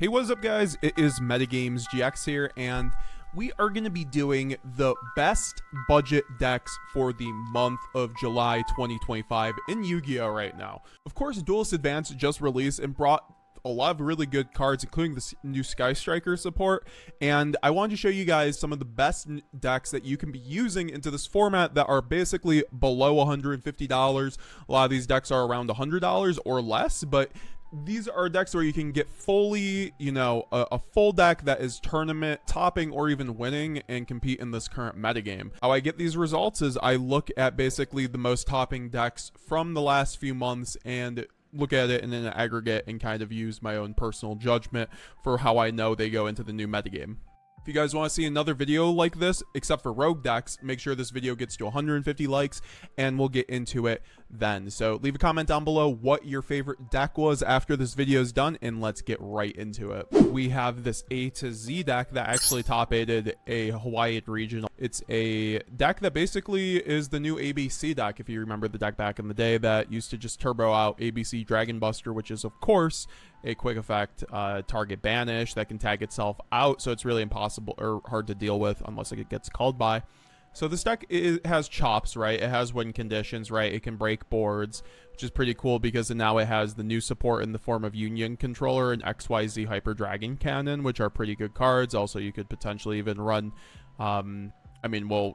Hey, what's up guys? It is METAGAMESGX here, and we are going to be doing the best budget decks for the month of July 2025 in Yu-Gi-Oh! Right now. Of course, Duelist Advance just released and brought a lot of really good cards, including the new Sky Striker support, and I wanted to show you guys some of the best decks that you can be using into this format that are basically below $150. A lot of these decks are around $100 or less, but these are decks where you can get fully, a full deck that is tournament topping or even winning and compete in this current metagame. How I get these results is I look at basically the most topping decks from the last few months and look at it in an aggregate and kind of use my own personal judgment for how I know they go into the new metagame. If you guys want to see another video like this, except for rogue decks, make sure this video gets to 150 likes and we'll get into it then. So leave a comment down below what your favorite deck was after this video is done, and let's get right into it. We have this A to Z deck that actually top-aided a Hawaii regional. It's a deck that basically is the new ABC deck, if you remember the deck back in the day that used to just turbo out ABC Dragon Buster, which is of course a quick effect target banish that can tag itself out, so it's really impossible or hard to deal with unless it gets called by. So this deck has chops, right? It has win conditions, right? It can break boards, which is pretty cool because now it has the new support in the form of Union Controller and XYZ Hyper Dragon Cannon, which are pretty good cards. Also, you could potentially even run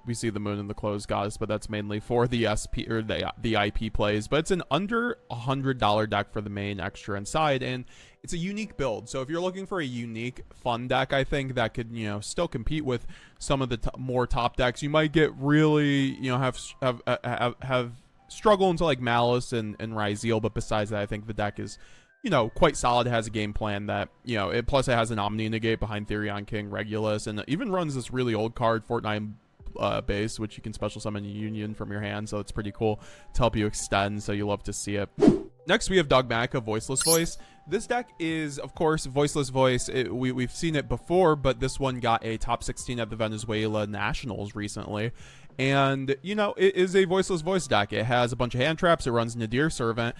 we see the Moon and the Closed Goddess, but that's mainly for the SP or the IP plays. But it's an under $100 deck for the main extra inside, and it's a unique build. So if you're looking for a unique, fun deck, I think that could still compete with some of the more top decks, you might get really have struggle into like Malice and Ryzeal. But besides that, I think the deck is quite solid. It has a game plan that, plus it has an Omni Negate behind Therion King, Regulus, and it even runs this really old card, Fortnite base, which you can special summon Union from your hand, so it's pretty cool to help you extend, so you love to see it. Next, we have Dogmatica Voiceless Voice. This deck is, of course, Voiceless Voice. We've seen it before, but this one got a top 16 at the Venezuela Nationals recently. And, it is a Voiceless Voice deck. It has a bunch of hand traps. It runs Nadir Servant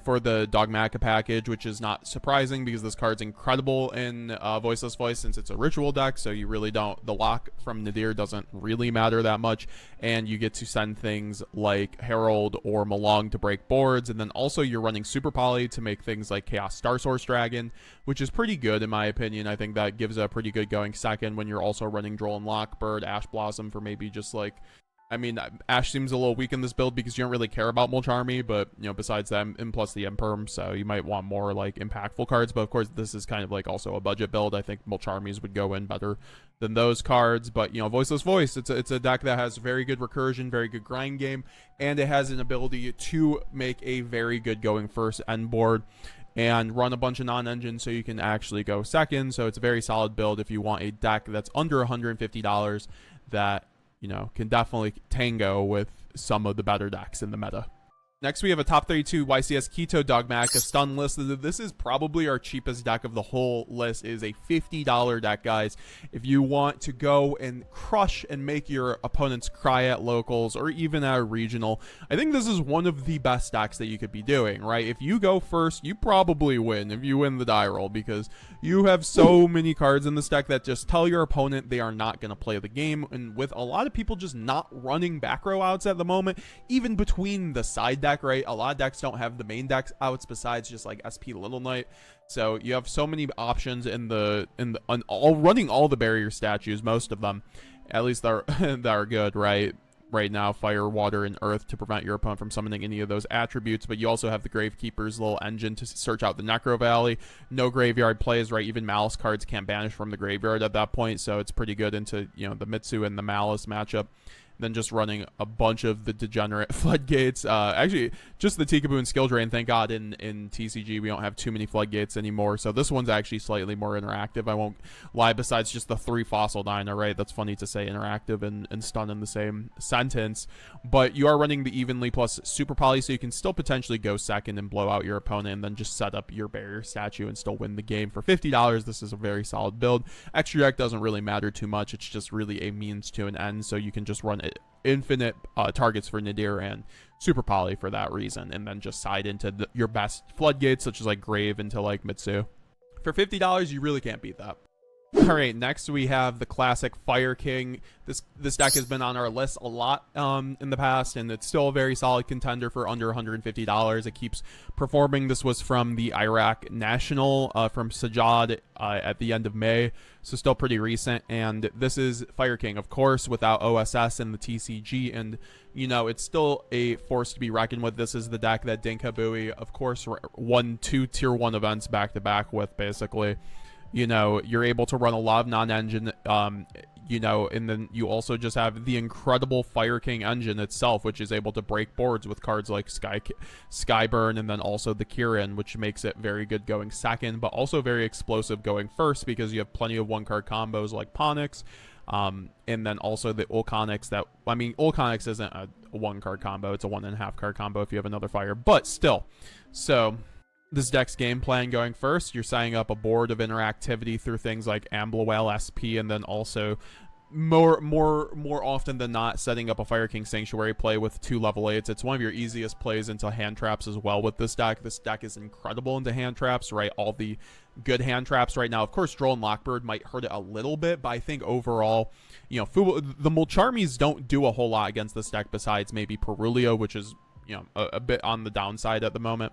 for the Dogmatica package, which is not surprising because this card's incredible in Voiceless Voice since it's a ritual deck, so you really don't, the lock from Nadir doesn't really matter that much, and you get to send things like Herald or Malong to break boards, and then also you're running Super Poly to make things like Chaos Star Source Dragon, which is pretty good in my opinion. I think that gives a pretty good going second when you're also running Droll and Lockbird, Ash Blossom for maybe just like, Ash seems a little weak in this build because you don't really care about Mulcharmy, but, besides them, and plus the Imperm, so you might want more, like, impactful cards, but of course, this is kind of, like, also a budget build. I think Mulcharmies would go in better than those cards, but, Voiceless Voice, it's a deck that has very good recursion, very good grind game, and it has an ability to make a very good going first end board and run a bunch of non-engine so you can actually go second, so it's a very solid build if you want a deck that's under $150 that can definitely tango with some of the better decks in the meta. Next, we have a top 32 YCS Keto Dogmatica Stun list. This is probably our cheapest deck of the whole list. It is a $50 deck, guys. If you want to go and crush and make your opponents cry at locals or even at a regional, I think this is one of the best decks that you could be doing, right? If you go first, you probably win if you win the die roll because you have so many cards in this deck that just tell your opponent they are not going to play the game. And with a lot of people just not running back row outs at the moment, even between the side deck, right? A lot of decks don't have the main decks outs besides just like SP Little Knight. So you have so many options running all the barrier statues, most of them, at least that are good, right? Right now, fire, water, and earth to prevent your opponent from summoning any of those attributes, but you also have the Gravekeeper's little engine to search out the Necro Valley. No graveyard plays, right? Even Malice cards can't banish from the graveyard at that point, so it's pretty good into, the Mitsu and the Malice matchup. Then just running a bunch of the degenerate floodgates. Actually, just the Tikaboo and Skill Drain. Thank God in TCG we don't have too many floodgates anymore. So this one's actually slightly more interactive. I won't lie, besides just the 3 Fossil Dino, right? That's funny to say interactive and stun in the same sentence. But you are running the Evenly plus Super Poly, so you can still potentially go second and blow out your opponent and then just set up your barrier statue and still win the game. For $50, this is a very solid build. Extra deck doesn't really matter too much. It's just really a means to an end, so you can just run it infinite targets for Nadir and Super Poly for that reason, and then just side into your best floodgates such as like Grave into like Mitsu. For $50, you really can't beat that. All right, next we have the classic Fire King. This deck has been on our list a lot in the past, and it's still a very solid contender for under $150. It keeps performing. This was from the Iraq National from Sajjad at the end of May, so still pretty recent. And this is Fire King, of course, without OSS and the TCG, and you know, it's still a force to be reckoned with. This is the deck that Dinkabui, of course, won 2 Tier 1 events back-to-back with, basically. You know, you're able to run a lot of non-engine, you know, and then you also just have the incredible Fire King engine itself, which is able to break boards with cards like Skyburn, and then also the Kirin, which makes it very good going second, but also very explosive going first because you have plenty of one-card combos like Ponix, and then also the Ulconix that, I mean, Ulconix isn't a one-card combo, it's a 1.5 card combo if you have another fire, but still, so... This deck's game plan going first, you're setting up a board of interactivity through things like Amblawell SP, and then also more often than not setting up a Fire King Sanctuary play with 2 level 8s. It's one of your easiest plays into hand traps as well with this deck. This deck is incredible into hand traps, right? All the good hand traps right now. Of course, Droll and Lockbird might hurt it a little bit, but I think overall, you know, the Mulcharmies don't do a whole lot against this deck besides maybe Perulio, which is, you know, a bit on the downside at the moment.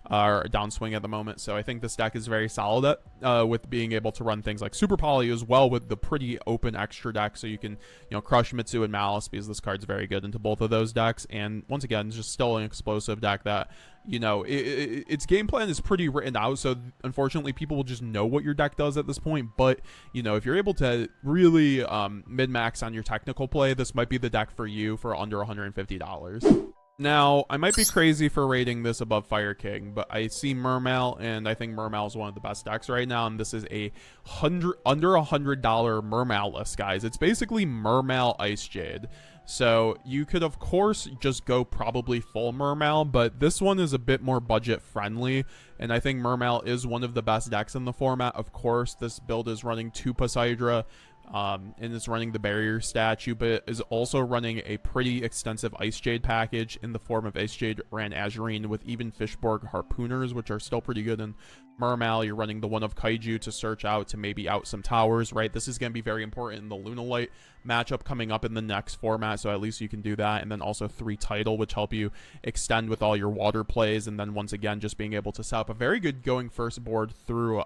Or downswing at the moment. So I think this deck is very solid at, with being able to run things like Super Poly as well with the pretty open extra deck, so you can, you know, crush Mitsu and Malice because this card's very good into both of those decks. And once again, it's just still an explosive deck that, you know, its game plan is pretty written out, so unfortunately people will just know what your deck does at this point. But, you know, if you're able to really min-max on your technical play, this might be the deck for you for under $150. Now, I might be crazy for rating this above Fire King, but I see Mermail, and I think Mermail is one of the best decks right now, and this is a under $100 Mermail list, guys. It's basically Mermail Ice Jade. So you could, of course, just go probably full Mermail, but this one is a bit more budget friendly, and I think Mermail is one of the best decks in the format. Of course, this build is running 2 Poseidra, and it's running the barrier statue, but it is also running a pretty extensive Ice Jade package in the form of Ice Jade Ran Azurine with even Fishborg Harpooners, which are still pretty good in Mermail. You're running the one of Kaiju to search out to maybe out some towers, right? This is going to be very important in the Lunalight matchup coming up in the next format, so at least you can do that. And then also 3 Tidal, which help you extend with all your water plays, and then once again just being able to set up a very good going first board through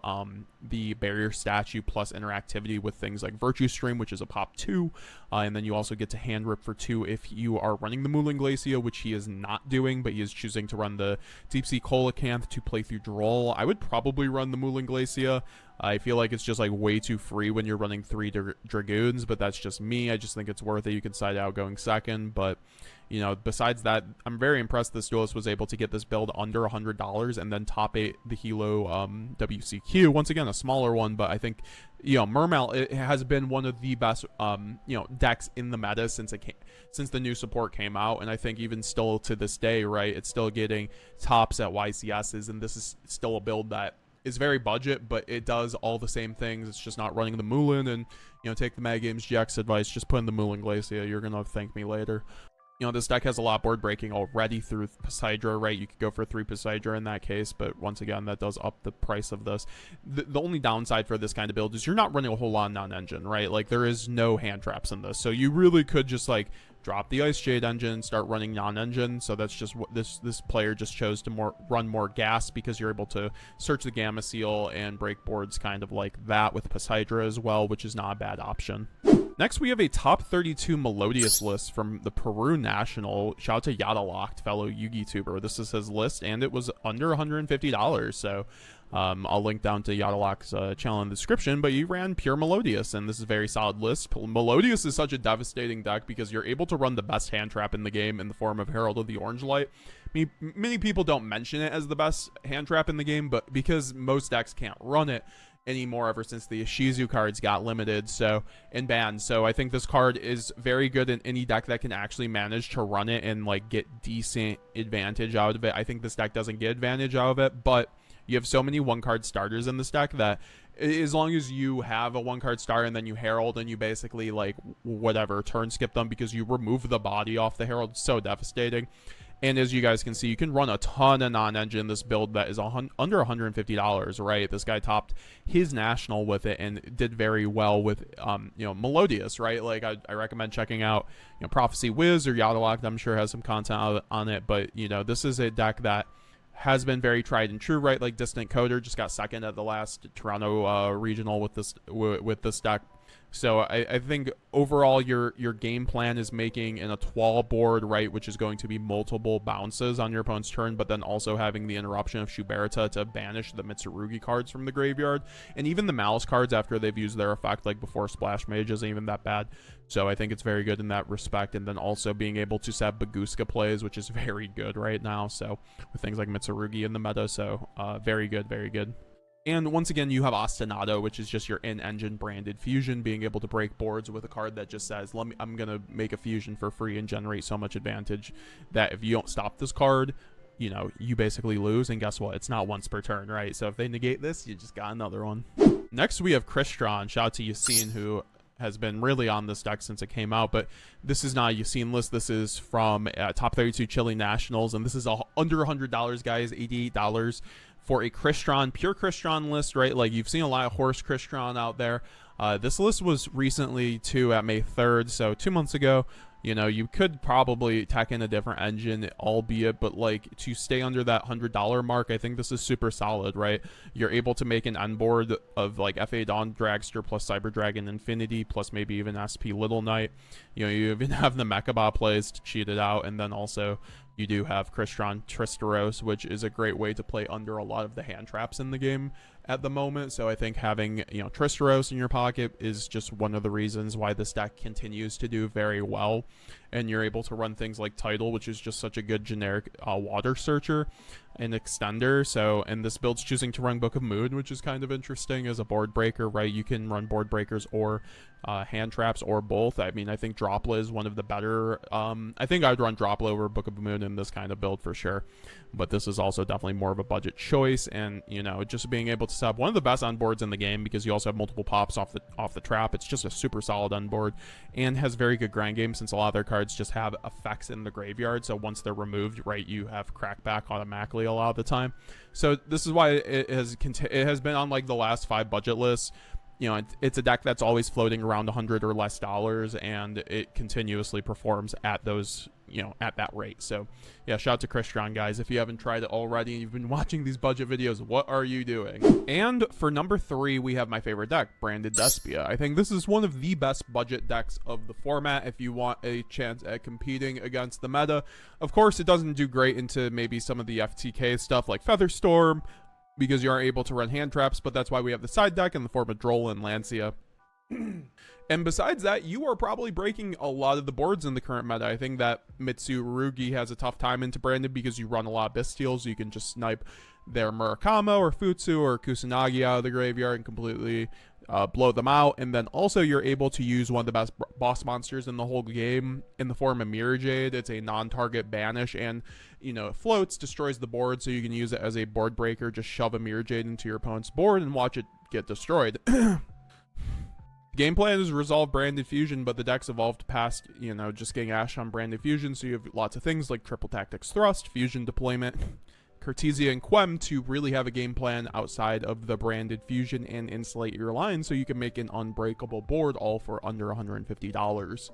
the barrier statue plus interactivity with things like Virtue Stream, which is a pop 2, and then you also get to hand rip for 2 if you are running the Moulin Glacier, which he is not doing, but he is choosing to run the Deep Sea Coelacanth to play through Droll. I would probably run the Moulin Glacier. I feel like it's just like way too free when you're running 3 Dragoons, but that's just me. I just think it's worth it. You can side out going second, but you know, besides that, I'm very impressed this duelist was able to get this build under $100 and then top 8 the Hilo WCQ. Once again, a smaller one, but I think, you know, Mermail, it has been one of the best you know, decks in the meta since the new support came out, and I think even still to this day, right, it's still getting tops at YCSs, and this is still a build that is very budget, but it does all the same things. It's just not running the Moulin, and, you know, take the MagaMesGX advice, just put in the Moulin Glacier. You're gonna thank me later. You know, this deck has a lot of board breaking already through Poseidra, right? You could go for 3 Poseidra in that case, but once again, that does up the price of this. The only downside for this kind of build is you're not running a whole lot of non-engine, right? Like, there is no hand traps in this, so you really could just, like, drop the Ice Jade engine, start running non-engine. So that's just what this player just chose to run more gas, because you're able to search the Gamma Seal and break boards kind of like that with Poseidra as well, which is not a bad option. Next, we have a top 32 Melodious list from the Peru National. Shout out to Yadalocked, fellow Yugi tuber. This is his list, and it was under $150. So I'll link down to Yadalocked's channel in the description, but you ran pure Melodious, and this is a very solid list. Melodious is such a devastating deck because you're able to run the best hand trap in the game in the form of Herald of the Orange Light. Many people don't mention it as the best hand trap in the game, but because most decks can't run it anymore ever since the Ishizu cards got limited and banned. So I think this card is very good in any deck that can actually manage to run it and like get decent advantage out of it. I think this deck doesn't get advantage out of it, but you have so many 1-card starters in this deck that as long as you have a 1-card starter and then you Herald and you basically like whatever turn skip them because you remove the body off the Herald, it's so devastating. And as you guys can see, you can run a ton of non-engine in this build that is under $150, right? This guy topped his national with it and did very well with, Melodious, right? Like, I recommend checking out, Prophecy Wiz or Yadalock. I'm sure has some content on it, but, this is a deck that has been very tried and true, right? Like Distant Coder just got second at the last Toronto regional with this deck. So I think overall your game plan is making an Etoile board, right, which is going to be multiple bounces on your opponent's turn, but then also having the interruption of Shuberta to banish the Mitsurugi cards from the graveyard. And even the Malice cards after they've used their effect, like before Splash Mage, isn't even that bad. So I think it's very good in that respect. And then also being able to set Baguska plays, which is very good right now. So with things like Mitsurugi in the meta, so very good, very good. And once again, you have Ostinato, which is just your in-engine branded fusion, being able to break boards with a card that just says, I'm going to make a fusion for free and generate so much advantage that if you don't stop this card, you basically lose. And guess what? It's not once per turn, right? So if they negate this, you just got another one. Next, we have Crystron. Shout out to Yassine, who has been really on this deck since it came out, but this is not a Yassine list. This is from Top 32 Chile Nationals, and this is under $100, guys, $88 for a Crystron, pure Crystron list, right? Like, you've seen a lot of horse Crystron out there. This list was recently, too, at May 3rd, so 2 months ago. You could probably tack in a different engine, albeit, but like to stay under that $100 mark, I think this is super solid, right? You're able to make an end board of like FA Dawn Dragster plus Cyber Dragon Infinity plus maybe even SP Little Knight. You even have the Mechaba plays to cheat it out, and then also you do have Crystron Tristeros, which is a great way to play under a lot of the hand traps in the game at the moment. So I think having, Tristeros in your pocket is just one of the reasons why this deck continues to do very well. And you're able to run things like Tidal, which is just such a good generic water searcher and extender. So, and this build's choosing to run Book of Moon, which is kind of interesting as a board breaker, right? You can run board breakers or hand traps or both. I mean, I think Dropla is one of the better. I think I'd run Dropla over Book of Moon in this kind of build for sure. But this is also definitely more of a budget choice, and just being able to set up one of the best on boards in the game because you also have multiple pops off the trap. It's just a super solid on board and has very good grind game since a lot of their cards just have effects in the graveyard. So once they're removed, right, you have crackback automatically a lot of the time. So this is why it has been on like the last 5 budget lists. It's a deck that's always floating around $100 or less, and it continuously performs at those, at that rate. So yeah, shout out to Crystron, guys. If you haven't tried it already and you've been watching these budget videos, what are you doing? And for number 3, we have my favorite deck, Branded Despia. I think this is one of the best budget decks of the format if you want a chance at competing against the meta. Of course, it doesn't do great into maybe some of the FTK stuff like Featherstorm, because you aren't able to run hand traps, but that's why we have the side deck in the form of Droll and Lancia. And besides that, you are probably breaking a lot of the boards in the current meta. I think that Mitsurugi has a tough time into Branded because you run a lot of Bystials, so you can just snipe their Murakama or Futsu or Kusanagi out of the graveyard and completely blow them out. And then also you're able to use one of the best boss monsters in the whole game in the form of Mirror Jade. It's a non-target banish, and it floats, destroys the board, so you can use it as a board breaker. Just shove a Mirror Jade into your opponent's board and watch it get destroyed. Game plan is resolve Branded Fusion, but the deck's evolved past, just getting Ash on Branded Fusion, so you have lots of things like Triple Tactics Thrust, Fusion Deployment, Cartesia, and Quem to really have a game plan outside of the Branded Fusion and insulate your line so you can make an unbreakable board all for under $150.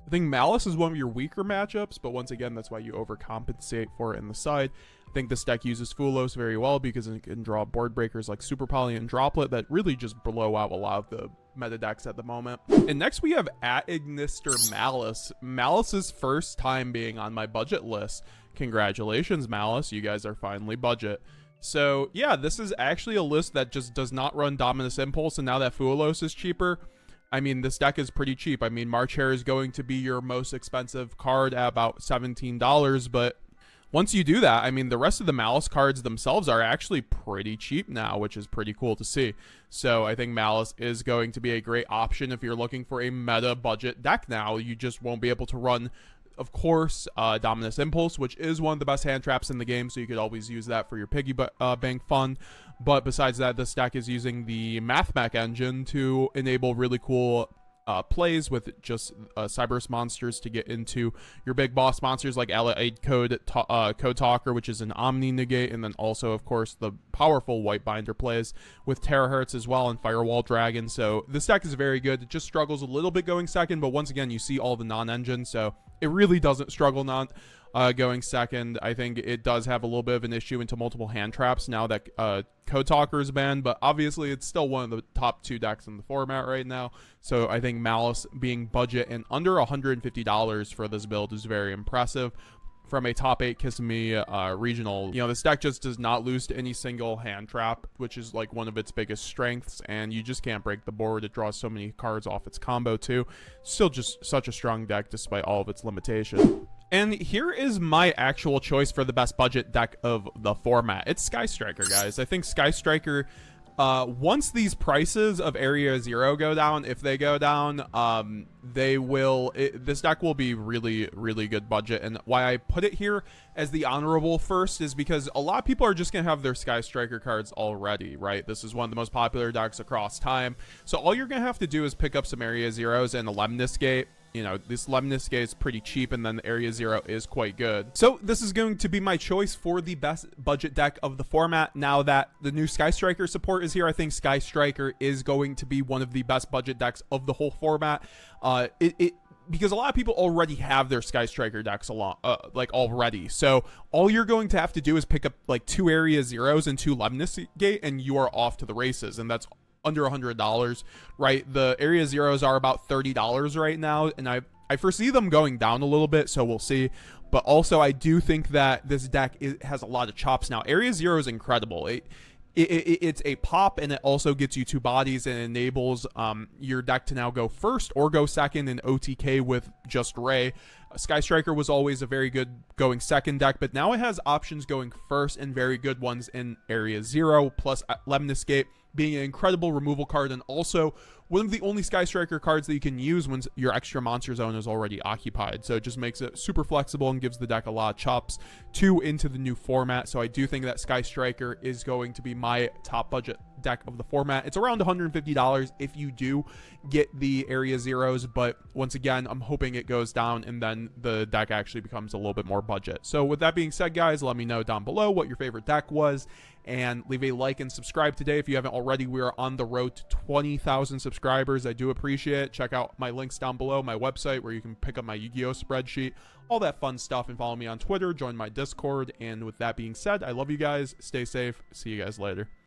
I think Malice is one of your weaker matchups, but once again, that's why you overcompensate for it in the side. I think this deck uses Fulos very well because it can draw board breakers like Super Poly and Droplet that really just blow out a lot of the meta decks at the moment. And next we have at Ignister Malice. Malice's first time being on my budget list. Congratulations, Malice. You guys are finally budget. So yeah, this is actually a list that just does not run Dominus Impulse, and now that Fulos is cheaper, I mean, this deck is pretty cheap. I mean, March Hare is going to be your most expensive card at about $17, but once you do that, I mean, the rest of the Malice cards themselves are actually pretty cheap now, which is pretty cool to see. So I think Malice is going to be a great option if you're looking for a meta budget deck now. You just won't be able to run, of course, Dominus Impulse, which is one of the best hand traps in the game, so you could always use that for your piggy bank fun. But besides that, this deck is using the MathMech engine to enable really cool plays with just Cyberus monsters to get into your big boss monsters like Allied Code Talker, which is an Omni negate, and then also, of course, the powerful White Binder plays with Terahertz as well and Firewall Dragon. So this deck is very good. It just struggles a little bit going second, but once again, you see all the non-engine, so it really doesn't struggle going second. I think it does have a little bit of an issue into multiple hand traps now that Code Talker is banned, but obviously it's still one of the top 2 decks in the format right now. So I think Malice being budget and under $150 for this build is very impressive. From a top 8 Kissimmee regional, this deck just does not lose to any single hand trap, which is like one of its biggest strengths, and you just can't break the board. It draws so many cards off its combo too. Still just such a strong deck despite all of its limitations. And here is my actual choice for the best budget deck of the format. It's Sky Striker, guys. I think Sky Striker, once these prices of Area Zero go down, if they go down, this deck will be really, really good budget. And why I put it here as the honorable first is because a lot of people are just going to have their Sky Striker cards already, right? This is one of the most popular decks across time. So all you're going to have to do is pick up some Area Zeros and a Lemnis Gate. This Lemnis Gate is pretty cheap, and then the Area Zero is quite good. So this is going to be my choice for the best budget deck of the format. Now that the new Sky Striker support is here, I think Sky Striker is going to be one of the best budget decks of the whole format. Because a lot of people already have their Sky Striker decks already. So all you're going to have to do is pick up like 2 Area Zeros and 2 Lemnis Gate, and you are off to the races. And that's under $100, right? The Area Zeros are about $30 right now, and I foresee them going down a little bit, so we'll see. But also, I do think that this deck has a lot of chops now. Area Zero is incredible. It's a pop, and it also gets you 2 bodies and enables your deck to now go first or go second in OTK with just Ray. Sky Striker was always a very good going second deck, but now it has options going first and very good ones in Area Zero, plus Lemnis Gate being an incredible removal card, and also one of the only Sky Striker cards that you can use when your extra monster zone is already occupied. So it just makes it super flexible and gives the deck a lot of chops into the new format. So I do think that Sky Striker is going to be my top budget deck of the format. It's around $150 if you do get the Area Zeros, but once again, I'm hoping it goes down and then the deck actually becomes a little bit more budget. So with that being said, guys, let me know down below what your favorite deck was, and leave a like and subscribe today if you haven't already. We are on the road to 20,000 subscribers. I do appreciate it. Check out my links down below, my website where you can pick up my Yu-Gi-Oh spreadsheet, all that fun stuff, and follow me on Twitter, join my Discord. And with that being said, I love you guys. Stay safe. See you guys later.